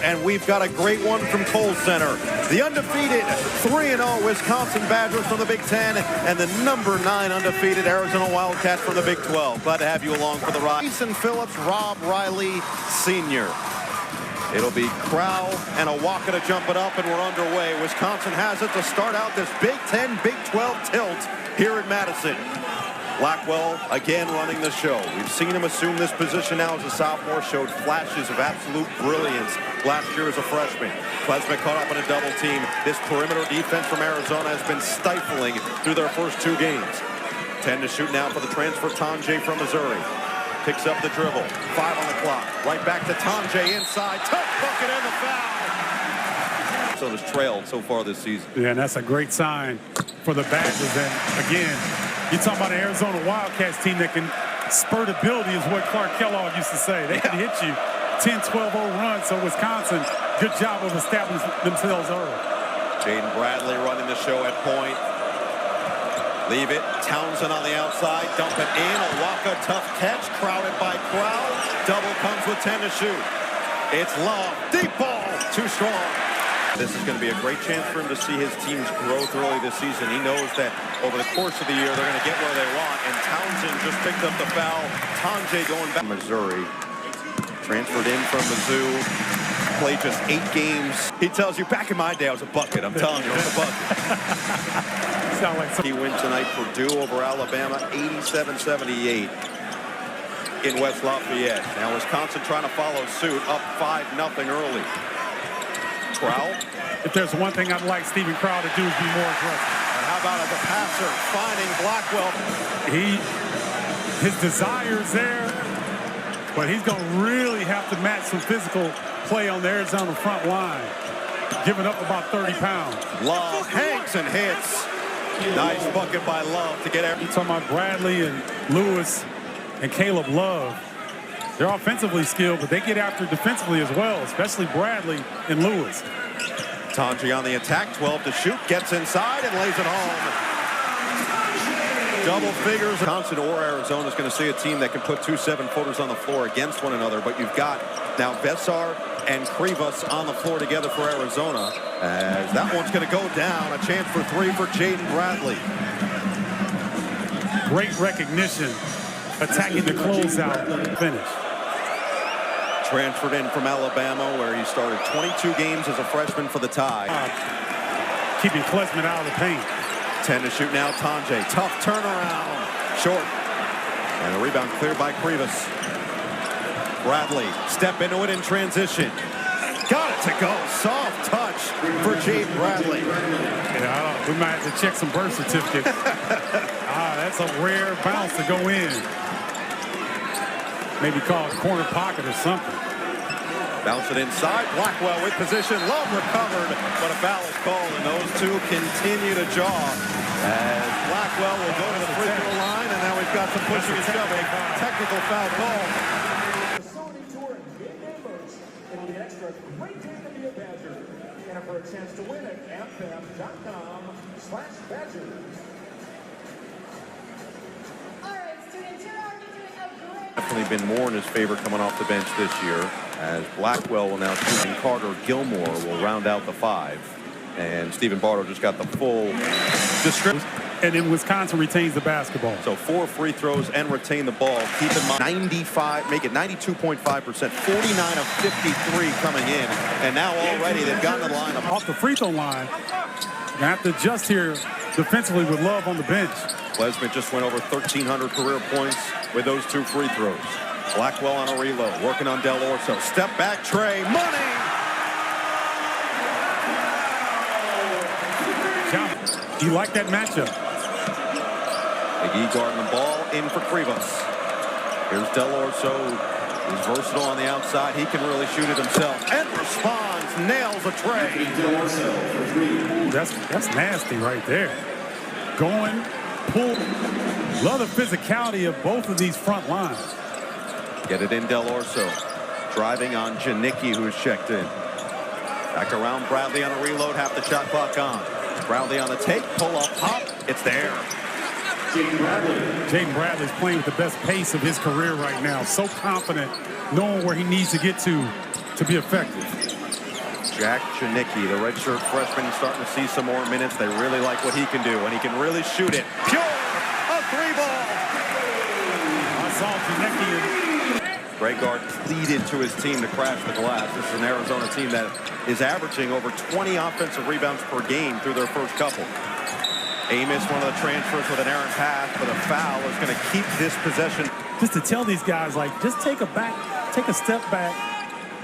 And we've got a great one from Kohl Center. The undefeated 3-0 Wisconsin Badgers from the Big Ten and the number 9 undefeated Arizona Wildcats from the Big 12. Glad to have you along for the ride. Jason Phillips, Rob Riley Sr. It'll be Crowell and Awaka to jump it up, and we're underway. Wisconsin has it to start out this Big 10, Big 12 tilt here at Madison. Blackwell again running the show. We've seen him assume this position now as a sophomore, showed flashes of absolute brilliance last year as a freshman. Klesmit caught up in a double team. This perimeter defense from Arizona has been stifling through their first 2 games. 10 to shoot now for the transfer Tonje from Missouri. Picks up the dribble. 5 on the clock. Right back to Tonje inside. Tough bucket and the foul. So it's trailed so far this season. Yeah, and that's a great sign for the Badgers. And again, you're talking about an Arizona Wildcats team that can spurt ability is what Clark Kellogg used to say. They can hit you 10-12-0 run. So Wisconsin, good job of establishing themselves early. Jaden Bradley running the show at point. Leave it. Townsend on the outside. Dump it in. Awaka, tough catch. Crowded by Crowell. Double comes with 10 to shoot. It's Love. Deep ball. Too strong. This is going to be a great chance for him to see his team's growth early this season. He knows that over the course of the year, they're going to get where they want. And Townsend just picked up the foul. Tonje going back. Missouri. Transferred in from Mizzou. Played just 8 games. He tells you, back in my day, I was a bucket. I'm telling you, I was a bucket. He wins tonight. Purdue over Alabama, 87-78 in West Lafayette. Now Wisconsin trying to follow suit, up 5-0 early. Crowell. If there's one thing I'd like Steven Crowell to do is be more aggressive. And how about as a passer, finding Blackwell. His desire's there, but he's going to really have to match some physical play on the Arizona front line. Giving up about 30 pounds. Love hangs and hits. Nice bucket by Love to get every. You're talking about Bradley and Lewis and Caleb Love. They're offensively skilled, but they get after defensively as well, especially Bradley and Lewis. Tonje on the attack, 12 to shoot, gets inside and lays it home. Double figures. Wisconsin or Arizona is going to see a team that can put 2 7-footers on the floor against one another, but you've got now Vesar and Krivas on the floor together for Arizona, as that one's going to go down. A chance for 3 for Jaden Bradley. Great recognition, attacking the closeout finish. Transferred in from Alabama, where he started 22 games as a freshman for the Tide. Keeping Klesmit out of the paint. 10 to shoot now, Tonje. Tough turnaround. Short. And the rebound cleared by Krivas. Bradley, step into it in transition. Got it to go. Soft touch for Jaden Bradley. Yeah, we might have to check some birth certificates. That's a rare bounce to go in. Maybe call it corner pocket or something. Bounce it inside. Blackwell with position. Love recovered, but a foul is called, and those two continue to jaw. As Blackwell will go to the free throw line, and now we've got some pushing and shoving. Technical foul call. It'll be an extra great day to be a Badger. And for a chance to win at amfam.com/Badgers. Definitely been more in his favor coming off the bench this year, as Blackwell will now shoot, and Carter Gilmore will round out the 5. And Stephen Bartow just got the full description. And then Wisconsin retains the basketball. So 4 free throws and retain the ball. Keep in mind, 95, make it 92.5%, 49 of 53 coming in. And now already they've gotten the line off the free throw line. You have to adjust here defensively with Love on the bench. Klesmit just went over 1,300 career points with those 2 free throws. Blackwell on a reload, working on Del Orso. Step back, Trey, money! You like that matchup? McGee guarding the ball, in for Krivas. Here's Del Orso. He's versatile on the outside. He can really shoot it himself. And responds, nails a tray. That's nasty right there. Going, pull. Love the physicality of both of these front lines. Get it in Del Orso. Driving on Janicki, who is checked in. Back around Bradley on a reload, half the shot clock on. Bradley on the take, pull up, pop, it's there. Jaden Bradley's playing with the best pace of his career right now. So confident, knowing where he needs to get to be effective. Jack Janicki, the redshirt freshman, starting to see some more minutes. They really like what he can do, and he can really shoot it. Pure! A three ball! I saw Janicki. Greg Gard pleaded to his team to crash the glass. This is an Arizona team that is averaging over 20 offensive rebounds per game through their first couple. Amos, one of the transfers with an errant pass, but a foul is going to keep this possession. Just to tell these guys, like, just take a step back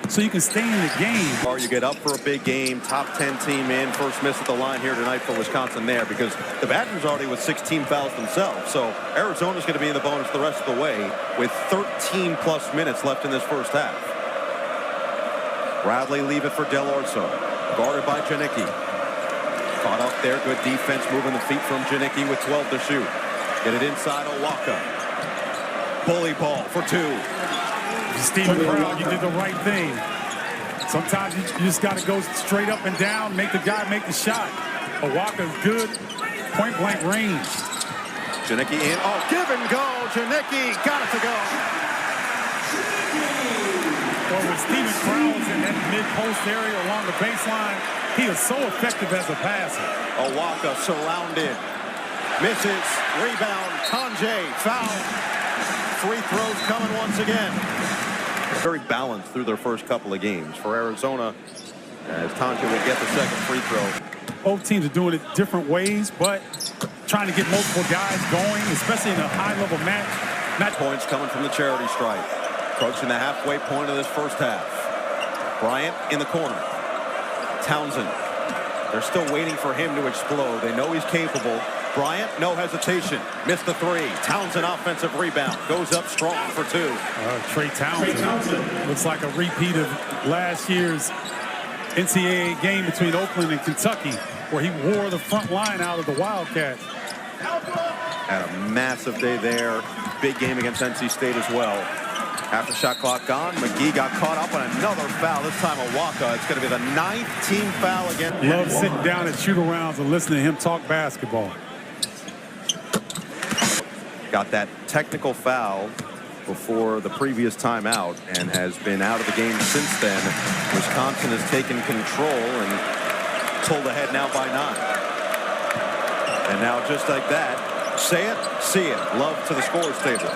so you can stay in the game. Or you get up for a big game, top 10 team in, first miss at the line here tonight for Wisconsin there, because the Badgers already with 16 fouls themselves. So Arizona's going to be in the bonus the rest of the way with 13 plus minutes left in this first half. Bradley leave it for Del Orso, guarded by Janicki. Caught up there, good defense, moving the feet from Janicki with 12 to shoot. Get it inside Owaka. Bully ball for two. Steven Crowl, you did the right thing. Sometimes you just got to go straight up and down, make the guy make the shot. Owaka's good, point blank range. Janicki in, oh, give and go. Janicki got it to go. Well, when Steven Crowl is in that mid-post area along the baseline, he is so effective as a passer. Owaka surrounded. Misses. Rebound. Tonje. Foul. Free throws coming once again. Very balanced through their first couple of games for Arizona, as Tonje will get the second free throw. Both teams are doing it different ways, but trying to get multiple guys going, especially in a high-level match. Points coming from the charity stripe. Approaching the halfway point of this first half. Bryant in the corner. Townsend. They're still waiting for him to explode. They know he's capable. Bryant, no hesitation. Missed the three. Townsend offensive rebound. Goes up strong for two. Trey Townsend looks like a repeat of last year's NCAA game between Oakland and Kentucky, where he wore the front line out of the Wildcats. Had a massive day there. Big game against NC State as well. After shot clock gone, McGee got caught up on another foul. This time Owaka. It's going to be the 9th team foul again. Love sitting down at shoot-arounds and listening to him talk basketball. Got that technical foul before the previous timeout and has been out of the game since then. Wisconsin has taken control and pulled ahead now by 9. And now just like that, say it, see it. Love to the scorer's table.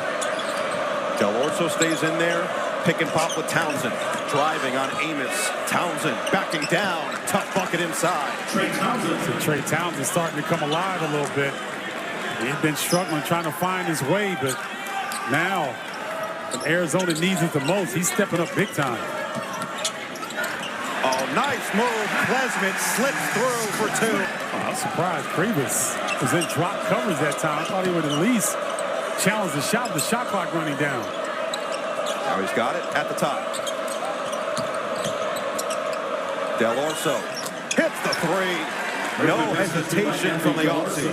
Del Orso stays in there. Pick and pop with Townsend. Driving on Amos. Townsend backing down. Tough bucket inside. So Trey Townsend's starting to come alive a little bit. He's been struggling trying to find his way, but now when Arizona needs it the most, he's stepping up big time. Oh, nice move. Klesmit slips through for two. Oh, I'm surprised Krivas was in drop coverage that time. I thought he would at least challenge the shot clock running down. Now he's got it at the top. Del Orso hits the three. No hesitation from the Aussie.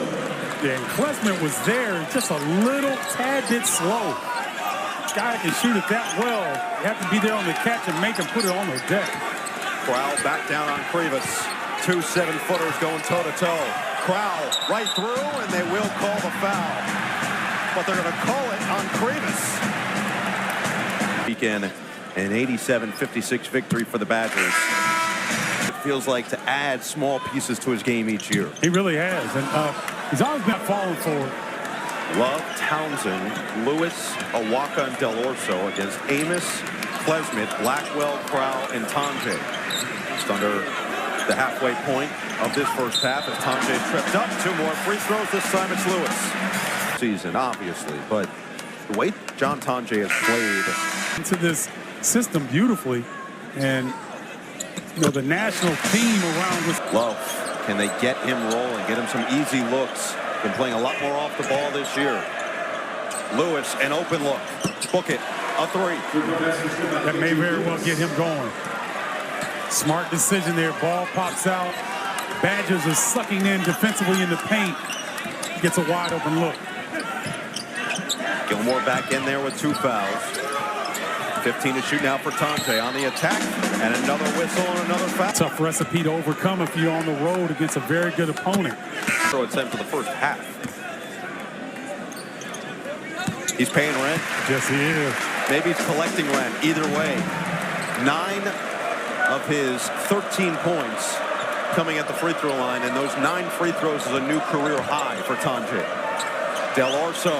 Yeah, and Klesmit was there, just a little tad bit slow. Guy can shoot it that well. You have to be there on the catch and make him put it on the deck. Crowell back down on Krivas. 2 7-footers going toe-to-toe. Crowell right through, and they will call the foul. But they're going to call it on Krivas. Weekend, an 87-56 victory for the Badgers. It feels like to add small pieces to his game each year. He really has, and he's always been falling forward. Love, Townsend, Lewis, Owaka, and Del Orso against Amos, Klesmit, Blackwell, Crowell, and Tonje. Just under the halfway point of this first half as Tonje tripped up. 2 more free throws. This time it's Lewis. Season, obviously, but the way John Tonje has played into this system beautifully, and you know the national theme around this. Love, can they get him rolling, get him some easy looks? Been playing a lot more off the ball this year. Lewis, an open look. Book it. A three. That may very well get him going. Smart decision there. Ball pops out. Badgers are sucking in defensively in the paint. Gets a wide open look. Gilmore back in there with 2 fouls. 15 to shoot now for Tonje on the attack. And another whistle and another foul. Tough recipe to overcome if you're on the road against a very good opponent. So it's in for the first half. He's paying rent. Yes, he is. Maybe he's collecting rent. Either way, 9 of his 13 points coming at the free throw line, and those 9 free throws is a new career high for Tonje. Del Orso,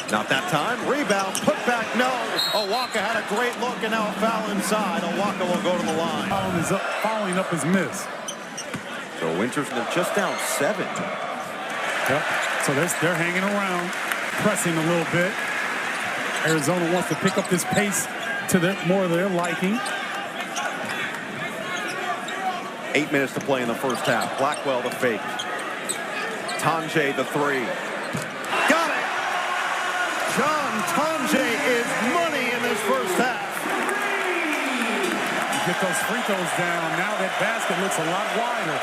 not that time. Rebound, put back, no. Owaka had a great look, and now a foul inside. Owaka will go to the line. Following up his miss. So Winters just down 7. Yep. So they're hanging around, pressing a little bit. Arizona wants to pick up this pace to more of their liking. 8 minutes to play in the first half. Blackwell the fake. Tonje the 3. Got it! John Tonje is money in this first half. You get those free throws down. Now that basket looks a lot wider.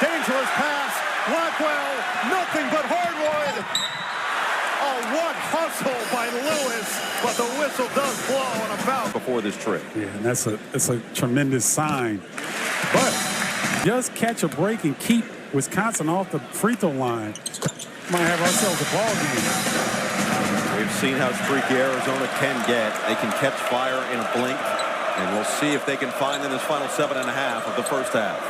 Dangerous pass. Blackwell, nothing but hardwood. Oh, what hustle by Lewis, but the whistle does blow on a foul before this trip. Yeah, and that's a tremendous sign. But just catch a break and keep Wisconsin off the free throw line. Might have ourselves a ball game. We've seen how streaky Arizona can get. They can catch fire in a blink, and we'll see if they can find in this final 7.5 of the first half.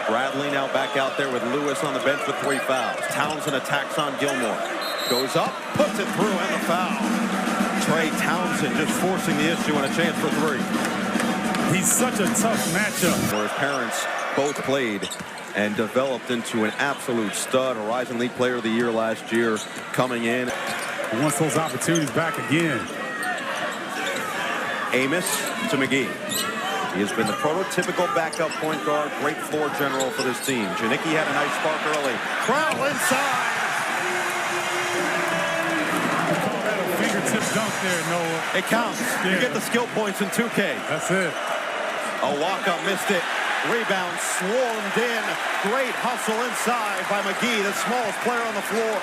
Bradley now back out there with Lewis on the bench with 3 fouls. Townsend attacks on Gilmore. Goes up, puts it through, and the foul. Trey Townsend just forcing the issue and a chance for 3. He's such a tough matchup. Where his parents both played and developed into an absolute stud, a Rising League Player of the Year last year, coming in. He wants those opportunities back again. Amos to McGee. He has been the prototypical backup point guard, great floor general for this team. Janicki had a nice spark early. Crowell inside. Fingertip dunk there, Noah. It counts. Yeah. You get the skill points in 2K. That's it. Owaka missed it. Rebound swarmed in. Great hustle inside by McGee, the smallest player on the floor.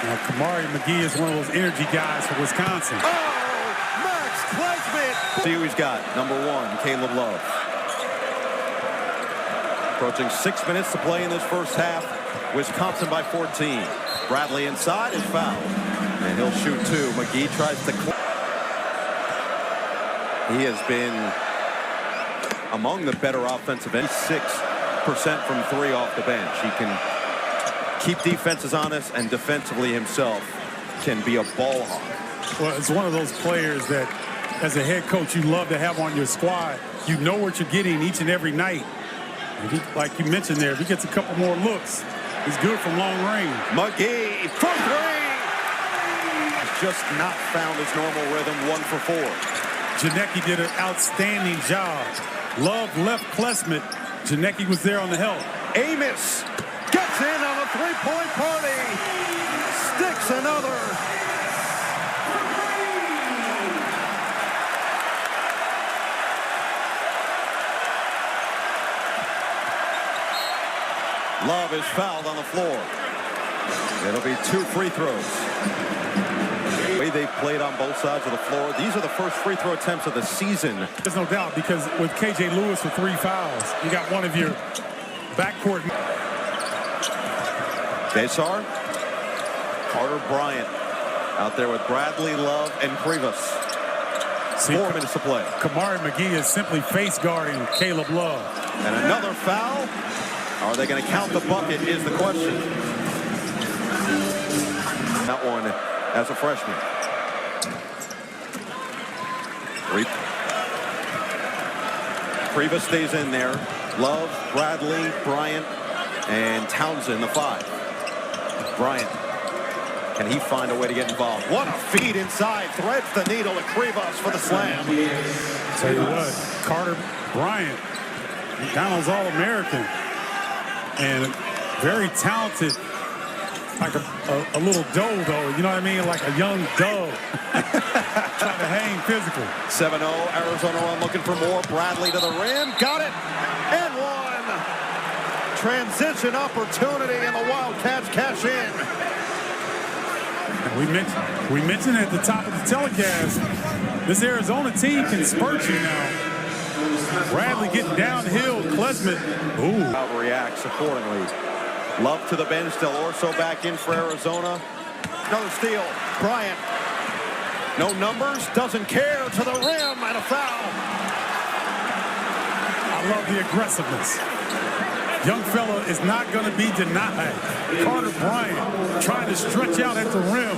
Now, Kamari McGee is one of those energy guys for Wisconsin. Oh, Max Klesmit. See who he's got. Number 1, Caleb Love. Approaching 6 minutes to play in this first half. Wisconsin by 14. Bradley inside is fouled. And he'll shoot 2. McGee tries to... He has been among the better offensive end. 6% from 3 off the bench. He can keep defenses honest, and defensively himself can be a ball hawk. Well, it's one of those players that, as a head coach, you love to have on your squad. You know what you're getting each and every night. And like you mentioned there, if he gets a couple more looks, he's good from long range. McGee for 3. He's just not found his normal rhythm. 1 for 4. Janicki did an outstanding job. Love left Klesmit. Janicki was there on the help. Amos gets in on a 3-point party. Sticks another. Love is fouled on the floor. It'll be 2 free throws. The way they've played on both sides of the floor, these are the first free throw attempts of the season. There's no doubt, because with KJ Lewis with 3 fouls, you got one of your backcourt. Desar, Carter Bryant out there with Bradley, Love, and Krivas. 4 minutes to play. Kamari McGee is simply face guarding Caleb Love. And another foul. Are they going to count the bucket is the question. That one as a freshman. Krivas stays in there. Love, Bradley, Bryant, and Townsend, the 5. Bryant, can he find a way to get involved? What a feed inside. Threads the needle to Krivas for the slam. Tell you what, Carter Bryant, McDonald's All-American, and very talented, like a little doe, though, you know what I mean? Like a young doe. Trying to hang physical. 7-0, Arizona on looking for more. Bradley to the rim, got it, and 1. Transition opportunity, and the Wildcats cash in. We mentioned at the top of the telecast, this Arizona team can spurt you now. Bradley getting downhill, Klesmit. Ooh. Reacts accordingly. Love to the bench. Del Orso back in for Arizona. Another steal. Bryant, no numbers, doesn't care, to the rim, and a foul. I love the aggressiveness. Young fella is not going to be denied. Carter Bryant trying to stretch out at the rim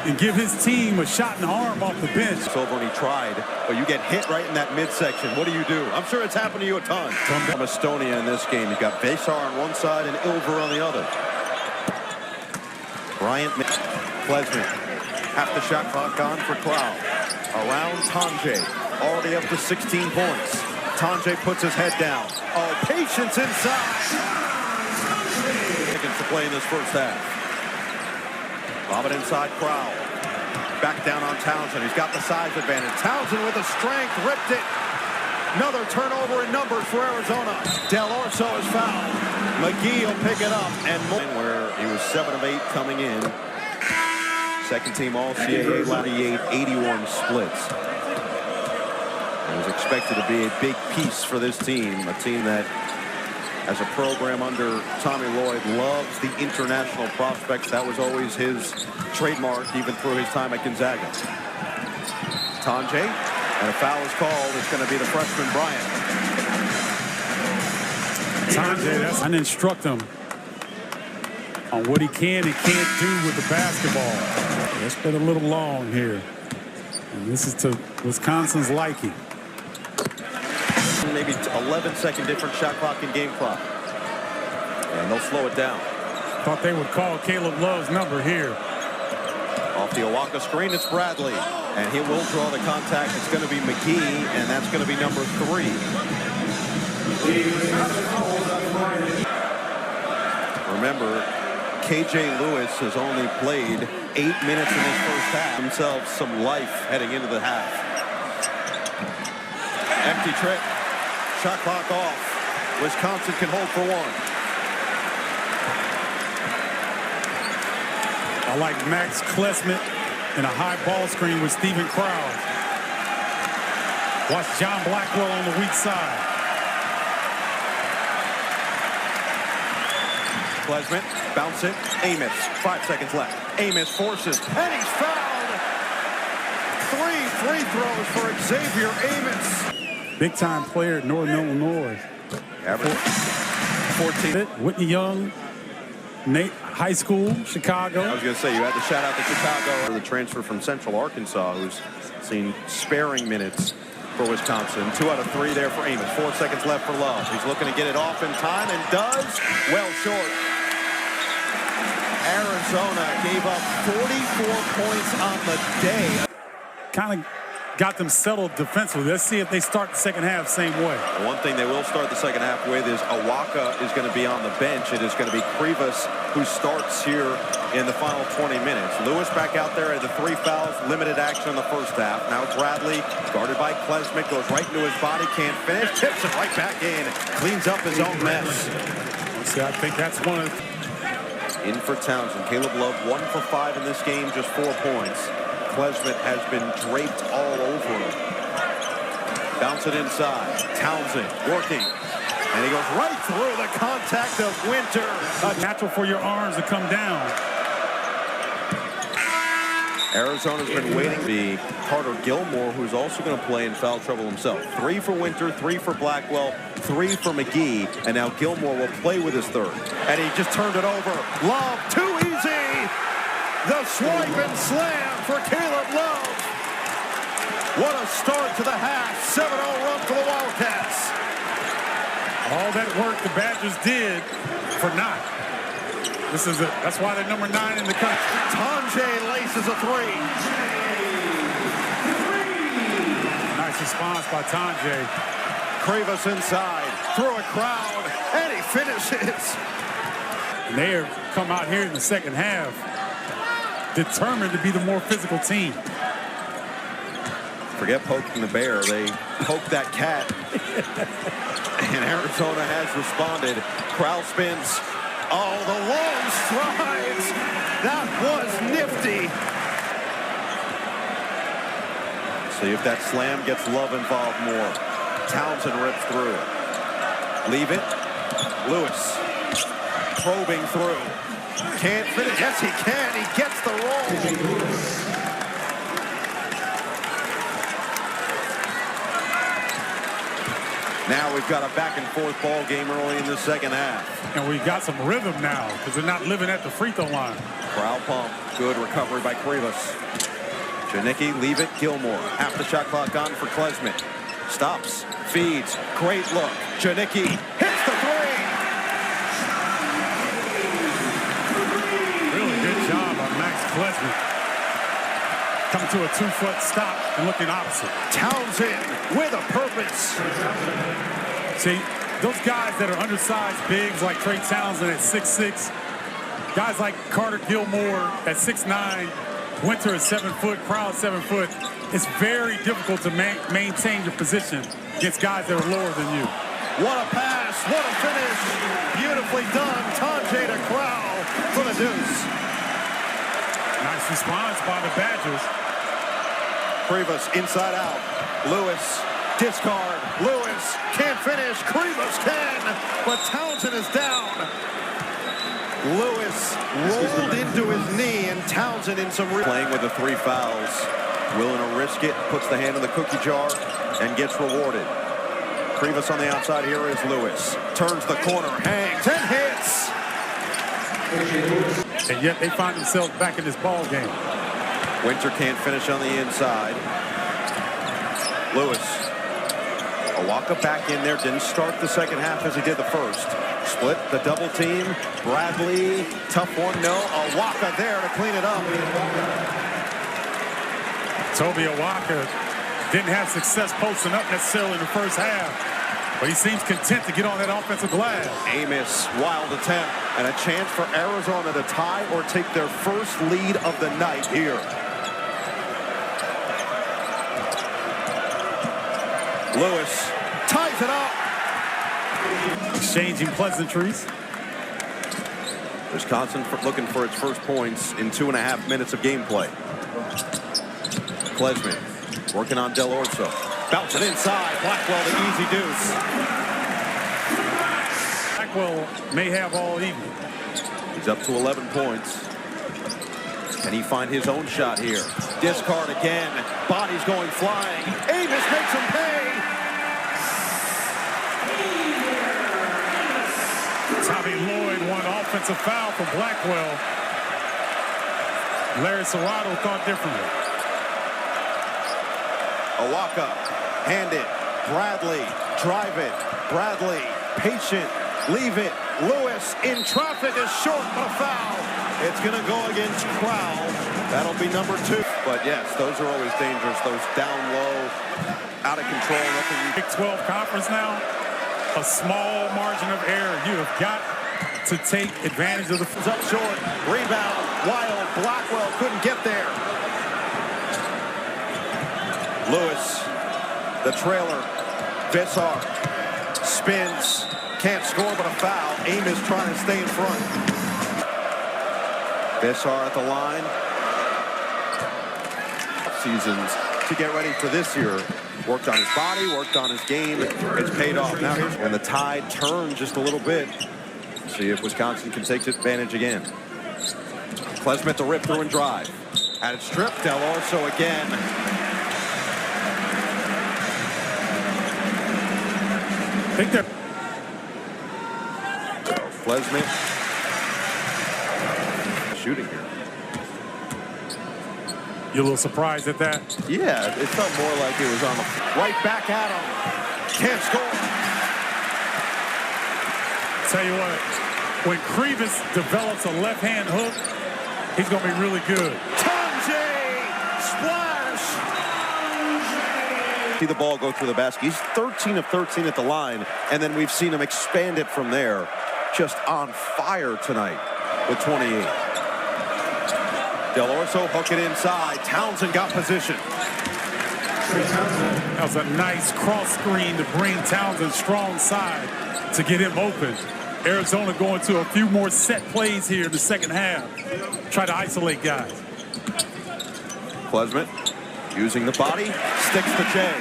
and give his team a shot in the arm off the bench. It's over and he tried, but you get hit right in that midsection. What do you do? I'm sure it's happened to you a ton. From Estonia in this game. You've got Besar on one side and Ilver on the other. Bryant, Klesmit, half the shot clock on for Crow. Around Tonje, already up to 16 points. Tonje puts his head down. Oh, patience inside. Seconds to play in this first half. Lob it inside Crow. Back down on Townsend. He's got the size advantage. Townsend with the strength, ripped it. Another turnover in numbers for Arizona. Del Orso is fouled. McGee will pick it up. And where he was 7 of 8 coming in. Second team All-CAA, 88-81 splits. It was expected to be a big piece for this team. A team that, as a program under Tommy Lloyd, loves the international prospects. That was always his trademark, even through his time at Gonzaga. Tonje, and a foul is called. It's going to be the freshman Bryant. Tonje, I instruct him on what he can and can't do with the basketball. It's been a little long here. And this is to Wisconsin's liking. Maybe 11-second different shot clock and game clock. And they'll slow it down. Thought they would call Caleb Love's number here. Off the Owaka screen, it's Bradley. And he will draw the contact. It's going to be McGee, and that's going to be number 3. Remember, KJ Lewis has only played 8 minutes in his first half. Themselves some life heading into the half. Empty trick. Shot clock off. Wisconsin can hold for 1. I like Max Klesmit in a high ball screen with Stephen Crow. Watch John Blackwell on the weak side. Klesmit, bounce it. Amos, 5 seconds left. Amos forces, and he's fouled. 3 free throws for Xavier Amos. Big time player at Northern Illinois. Average 14. Whitney Young, Nate High School, Chicago. I was going to say, you had to shout out to Chicago. The transfer from Central Arkansas, who's seen sparing minutes for Wisconsin. 2 out of 3 there for Amos. 4 seconds left for Love. He's looking to get it off in time and does. Well short. Arizona gave up 44 points on the day. Kind of got them settled defensively. Let's see if they start the second half same way. One thing they will start the second half with is Owaka is going to be on the bench. It is going to be Krivas who starts here in the final 20 minutes. Lewis back out there at the 3 fouls, limited action in the first half. Now Bradley, guarded by Klesmit, goes right into his body, can't finish, tips it right back in, cleans up his own mess. See, I think that's one of In for Townsend. Caleb Love 1 for 5 in this game, just 4 points. Klesmit has been draped all over him. Bounce it inside. Townsend working. And he goes right through the contact of Winter. natural for your arms to come down. Arizona's been waiting. The Carter Gilmore, who's also going to play in foul trouble himself. 3 for Winter, 3 for Blackwell, 3 for McGee, and now Gilmore will play with his 3rd. And he just turned it over. Love, too easy. The swipe and slam for Caleb Love. What a start to the half. 7-0 run for the Wildcats. All that work the Badgers did for naught. That's why they're number 9 in the country. Tonje laces a 3. Nice response by Tonje. Krivas inside, through a crowd, and he finishes. And they have come out here in the second half determined to be the more physical team. Forget poking the bear. They poked that cat. And Arizona has responded. Crowd spins. Oh, the long strides. That was nifty. See if that slam gets Love involved more. Townsend rips through. Leave it. Lewis probing through. Can't finish. Yes, he can. He gets the roll. Now we've got a back-and-forth ball game early in the second half. And we've got some rhythm now because they're not living at the free throw line. Crowd pump. Good recovery by Krivas. Janicki, leave it. Gilmore. Half the shot clock on for Klesmit. Stops. Feeds. Great look. Janicki hits the three. Really good job on Max Klesmit. Coming to a 2-foot stop and looking opposite. Townsend with a purpose. See, those guys that are undersized bigs like Trey Townsend at 6'6", guys like Carter Gilmore at 6'9", Winter at 7 foot, Crowd 7 foot. It's very difficult to maintain your position against guys that are lower than you. What a pass, what a finish. Beautifully done. Tonje to Crowd for the deuce. Nice response by the Badgers. Krivas inside out. Lewis, discard. Lewis can't finish. Krivas can, but Townsend is down. Lewis rolled into his knee, and Townsend in some playing with the 3 fouls. Willing to risk it, puts the hand in the cookie jar, and gets rewarded. Krivas on the outside. Here is Lewis. Turns the corner, hangs, and hits. And yet they find themselves back in this ball game. Winter can't finish on the inside. Lewis. Awaka back in there. Didn't start the second half as he did the first. Split the double team. Bradley. Tough one. No. Awaka there to clean it up. Toby Awaka didn't have success posting up necessarily in the first half, but he seems content to get on that offensive glass. Amos, wild attempt, and a chance for Arizona to tie or take their first lead of the night here. Lewis ties it up. Exchanging pleasantries. Wisconsin looking for its first points in 2.5 minutes of gameplay. Klesmit working on Del Orso. Bounce it inside. Blackwell the easy deuce. Blackwell may have all evening. He's up to 11 points. Can he find his own shot here? Discard again. Bodies going flying. Amos makes him pay. Tommy Lloyd, one offensive foul from Blackwell. Larry Serrato thought differently. Awaka, hand it. Bradley, drive it. Bradley, patient, leave it. Lewis in traffic is short, but a foul. It's going to go against Crowd. That'll be number 2. But yes, those are always dangerous. Those down low, out of control. Big 12 conference now, a small margin of error. You have got to take advantage of the... Up short, rebound, Wild, Blackwell couldn't get there. Lewis, the trailer, Vissar, spins, can't score but a foul. Amos trying to stay in front. Vissar at the line. Seasons to get ready for this year. Worked on his body, worked on his game. It's paid off. Now here's when the tide turned just a little bit. See if Wisconsin can take advantage again. Klesmit the rip through and drive. Had it stripped. Del Orso again. I think that Klesmit shooting here. you're a little surprised at that. Yeah, it felt more like it was on the right back at him. Can't score. Tell you what, when Krivas develops a left-hand hook, he's going to be really good. Tonje! Splash! See the ball go through the basket. He's 13 of 13 at the line, and then we've seen him expand it from there. Just on fire tonight with 28. Del Orso hook it inside. Townsend got position. That was a nice cross screen to bring Townsend strong side to get him open. Arizona going to a few more set plays here in the second half. Try to isolate guys. Klesmit using the body, sticks the J.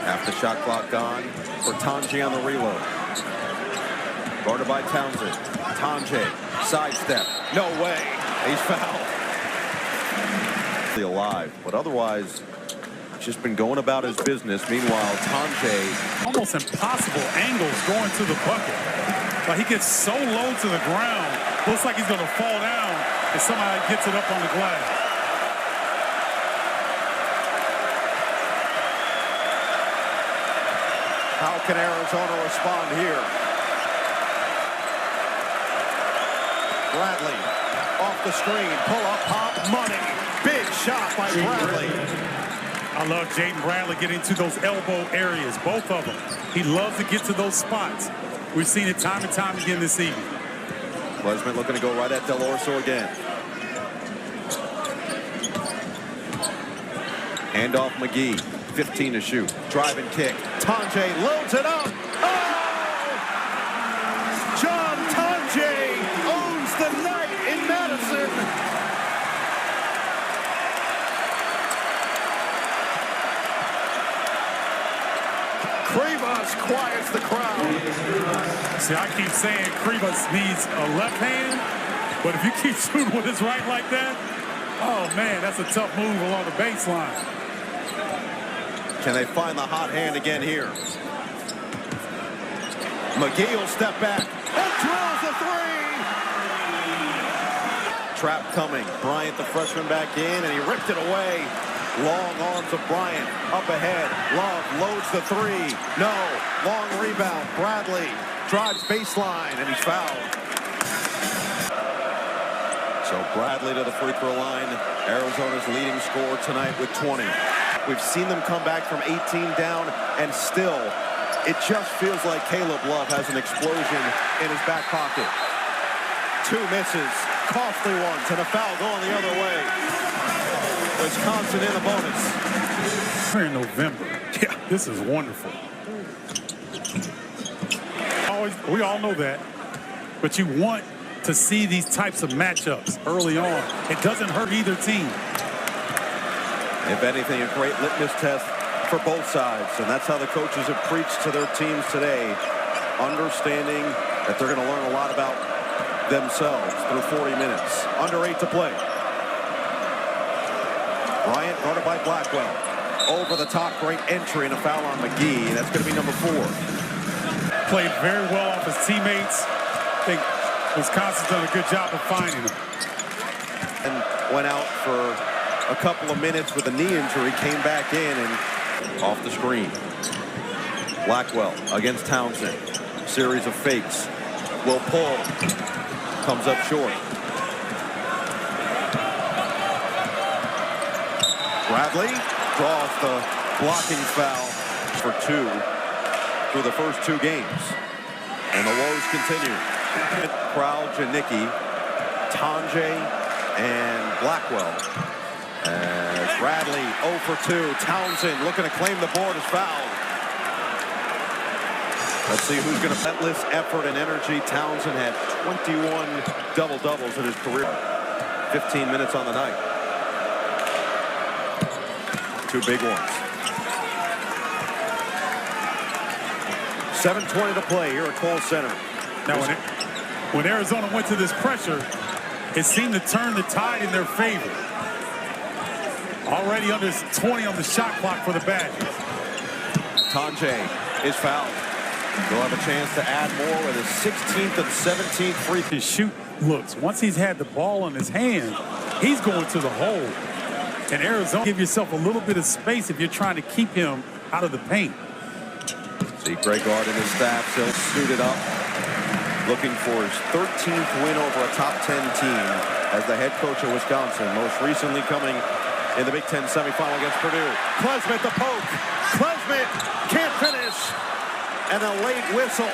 Half the shot clock gone for Tonje on the reload. Guarded by Townsend. Tonje, sidestep. No way. He's fouled. Alive, but otherwise, just been going about his business. Meanwhile, Tonje. Almost impossible angles going to the bucket. Like he gets so low to the ground, looks like he's going to fall down, and somehow he gets it up on the glass. How can Arizona respond here? Bradley off the screen, pull up, pop, money. Big shot by Bradley. I love Jaden Bradley getting to those elbow areas, both of them. He loves to get to those spots. We've seen it time and time again this evening. Klesmit looking to go right at Del Orso again. Handoff McGee, 15 to shoot. Drive and kick. Tonje loads it up. Oh! John Tonje owns the night in Madison. Krivas quiets the crowd. See, I keep saying Krivas needs a left hand, but if you keep shooting with his right like that, oh man, that's a tough move along the baseline. Can they find the hot hand again here? McGee will step back and drills the three. Trap coming. Bryant, the freshman, back in, and he ripped it away. Long arms of Bryant up ahead. Love loads the three. No. Long rebound. Bradley drives baseline, and he's fouled. So Bradley to the free throw line. Arizona's leading scorer tonight with 20. We've seen them come back from 18 down, and still, it just feels like Caleb Love has an explosion in his back pocket. Two misses, costly ones, and a foul going the other way. Wisconsin in the bonus. We're in November. Yeah, this is wonderful. We all know that, but you want to see these types of matchups early on. It doesn't hurt either team. If anything, a great litmus test for both sides, and that's how the coaches have preached to their teams today, understanding that they're going to learn a lot about themselves through 40 minutes. Under 8 to play. Bryant guarded by Blackwell. Over the top, great entry and a foul on McGee. That's going to be number 4. Played very well off his teammates. I think Wisconsin's done a good job of finding him. And went out for a couple of minutes with a knee injury, came back in and off the screen. Blackwell against Townsend. Series of fakes. Will pull. Comes up short. Bradley draws the blocking foul for 2 through the first 2 games. And the woes continue. Crowd, Janicki, Tonje, and Blackwell. As Bradley 0 for 2. Townsend looking to claim the board is fouled. Let's see who's going to relentless effort and energy. Townsend had 21 double-doubles in his career. 15 minutes on the night. 2 big ones. 7:20 to play here at Kohl Center. Now, when Arizona went to this pressure, it seemed to turn the tide in their favor. Already under 20 on the shot clock for the Badgers. Tonje is fouled. They'll have a chance to add more with his 16th and 17th free throw. His shoot looks. Once he's had the ball in his hand, he's going to the hole. And Arizona, give yourself a little bit of space if you're trying to keep him out of the paint. See Greg Gard and his staff still suited up, looking for his 13th win over a top 10 team as the head coach of Wisconsin, most recently coming in the Big Ten semifinal against Purdue. Klesmit the poke. Klesmit can't finish. And a late whistle.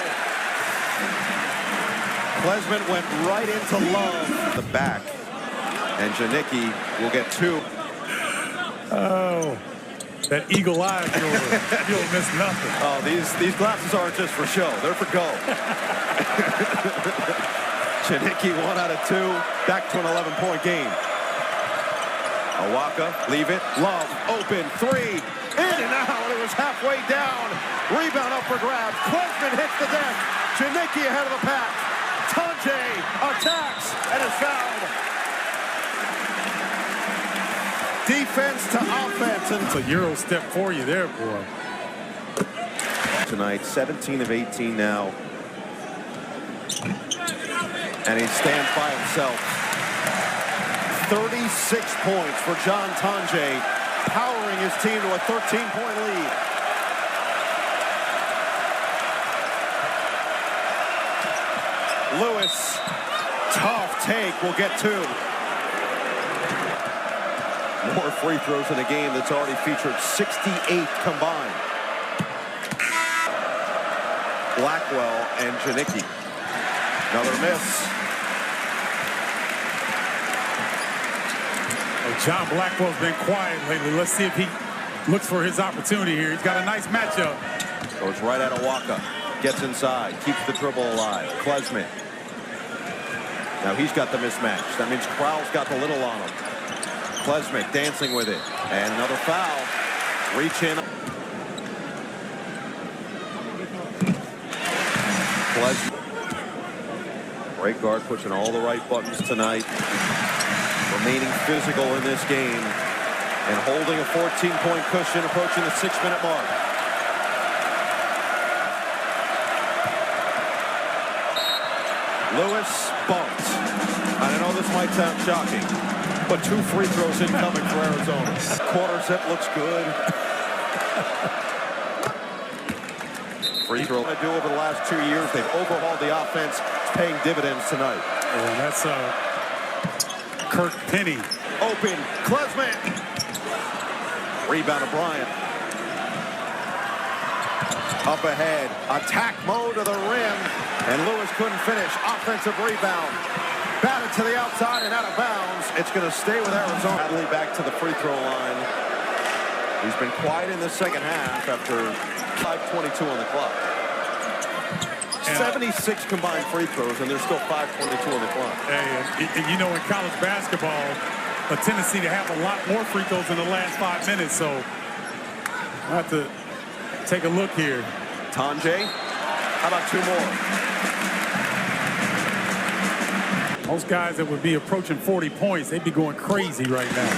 Klesmit went right into Love. The back. And Janicki will get 2. Oh, that eagle eye, you'll miss nothing. Oh, these glasses aren't just for show. They're for go. Janicki 1 out of 2. Back to an 11-point game. Awaka, leave it. Love, open, 3. In and out. It was halfway down. Rebound up for grabs. Klesmit hits the deck. Janicki ahead of the pack. Tonje attacks and is fouled. Defense to offense. And It's a Euro step for you there, boy. tonight, 17 of 18 now. And he stands by himself. 36 points for John Tonje, powering his team to a 13-point lead. Lewis, tough take, will get two. More free throws in a game that's already featured 68 combined. Blackwell and Janicki. Another miss. Well, John Blackwell's been quiet lately. Let's see if he looks for his opportunity here. He's got a nice matchup. Goes right at Awaka. Gets inside. Keeps the dribble alive. Klesmit. Now he's got the mismatch. That means Crowell's got the little on him. Klesmit dancing with it. And another foul. Reach in. Klesmit. Great guard pushing all the right buttons tonight. Remaining physical in this game. And holding a 14-point cushion approaching the 6-minute mark. Lewis bumped. And I know this might sound shocking, but 2 free throws incoming for Arizona. Quarter set looks good. Free throw to do over the last 2 years. They've overhauled the offense. It's paying dividends tonight. And that's Kirk Penny. Open. Klesmit. Rebound to Bryant. Up ahead. Attack mode to the rim. And Lewis couldn't finish. Offensive rebound. Batted to the outside and out of bounds. It's going to stay with Arizona. Bradley back to the free throw line. He's been quiet in the second half after 5:22 on the clock. 76 combined free throws, and there's still 5:22 on the clock. Hey, and you know, in college basketball, a tendency to have a lot more free throws in the last 5 minutes. So I have to take a look here. Tonje, how about 2 more? Most guys that would be approaching 40 points, they'd be going crazy right now.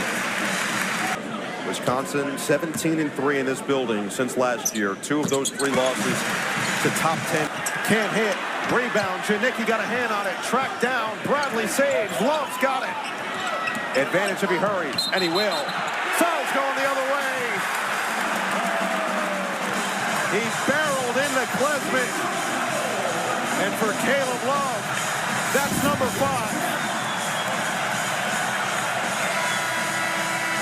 Wisconsin 17-3 in this building since last year. 2 of those 3 losses to top 10. Can't hit. Rebound. Janicki got a hand on it. Tracked down. Bradley saves. Love's got it. Advantage if he hurries, and he will. Foul's going the other way. He's barreled into Klesmit. And for Caleb Love, that's number 5.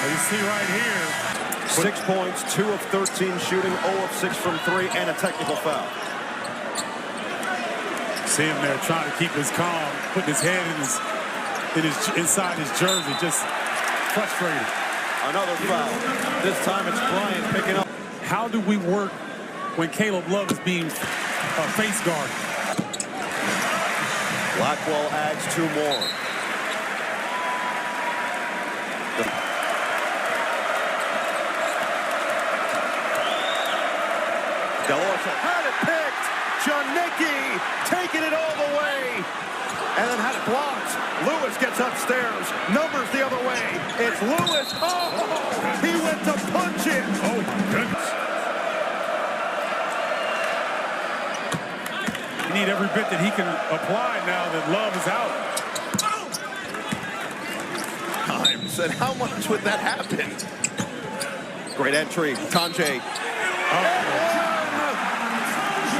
Well, you see right here. 6 points, 2 of 13 shooting, 0 of 6 from 3, and a technical foul. See him there trying to keep his calm, putting his head inside his jersey, just frustrated. Another foul. This time it's Bryant picking up. How do we work when Caleb Love is being face guarded? Blackwell adds 2 more. Delorso had it picked. Janicki taking it all the way. And then had it blocked. Lewis gets upstairs. Numbers the other way. It's Lewis. Oh, he went to punch it. Oh, my goodness. You need every bit that he can apply now that Love is out. Times. And how much would that happen? Great entry. Tonje.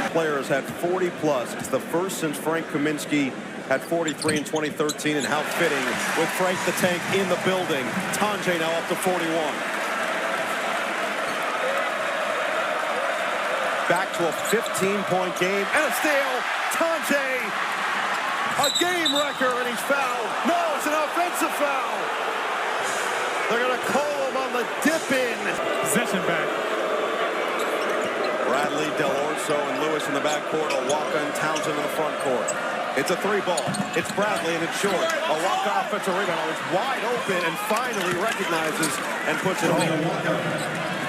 Players had 40 plus. It's the first since Frank Kaminsky had 43 in 2013, and how fitting with Frank the Tank in the building. Tonje now up to 41. Back to a 15-point game and a steal. Tonje, a game wrecker, and he's fouled. No, it's an offensive foul. They're going to call him on the dip-in. Possession back. Bradley, Delorso, and Lewis in the backcourt. Awaka and Townsend in the front court. It's a 3-ball. It's Bradley, and it's short. Awaka offensive rebound. It's wide open and finally recognizes and puts it home.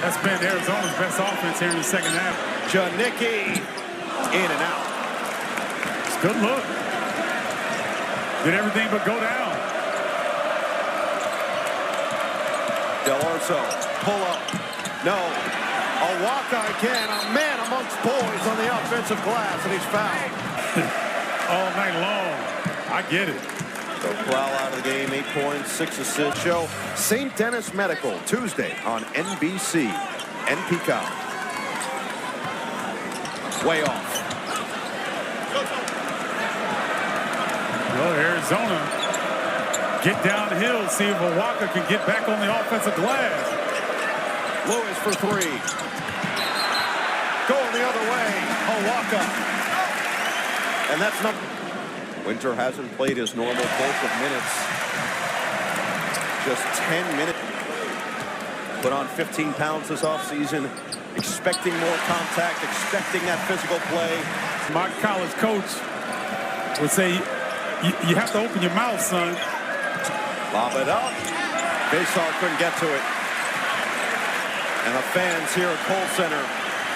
That's been Arizona's best offense here in the second half. Janicki in and out. It's a good look. Did everything but go down. Del Orso, pull up. No. Awaka again, a man amongst boys on the offensive glass, and he's fouled. All night long. I get it. So Corral out of the game, 8 points, 6 assists. Show St. Denis Medical, Tuesday on NBC and Peacock. Way off. Well, Arizona get downhill, see if Awaka can get back on the offensive glass. Lewis for 3. Going the other way, Awaka. And that's not... Winter hasn't played his normal bulk of minutes. Just 10 minutes. Put on 15 pounds this offseason, expecting more contact, expecting that physical play. My college coach would say, you have to open your mouth, son. Lob it up. Basar couldn't get to it. And the fans here at Kohl Center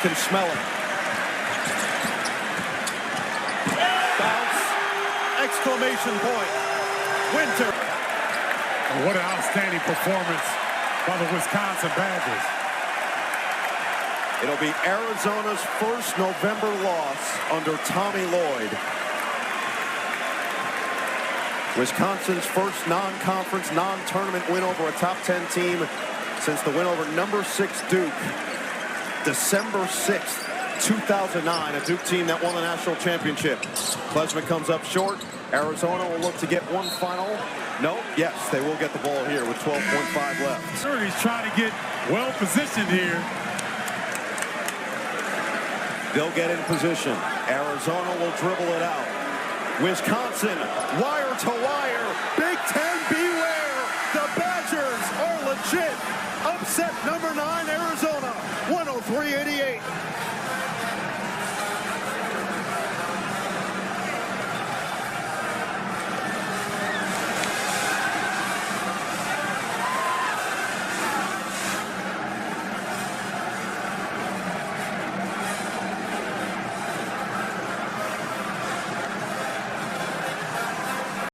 can smell it. Bounce. Exclamation point. Winter. What an outstanding performance by the Wisconsin Badgers. It'll be Arizona's first November loss under Tommy Lloyd. Wisconsin's first non-conference, non-tournament win over a top 10 team since the win over number 6 Duke, December 6th, 2009, a Duke team that won the national championship. Klesmit comes up short. Arizona will look to get one final. No, yes, they will get the ball here with 12.5 left. Sure, he's trying to get well positioned here. They'll get in position. Arizona will dribble it out. Wisconsin, wire to wire. Big Ten, beware. The Badgers are legit. Upset number 9, Arizona, 103-88.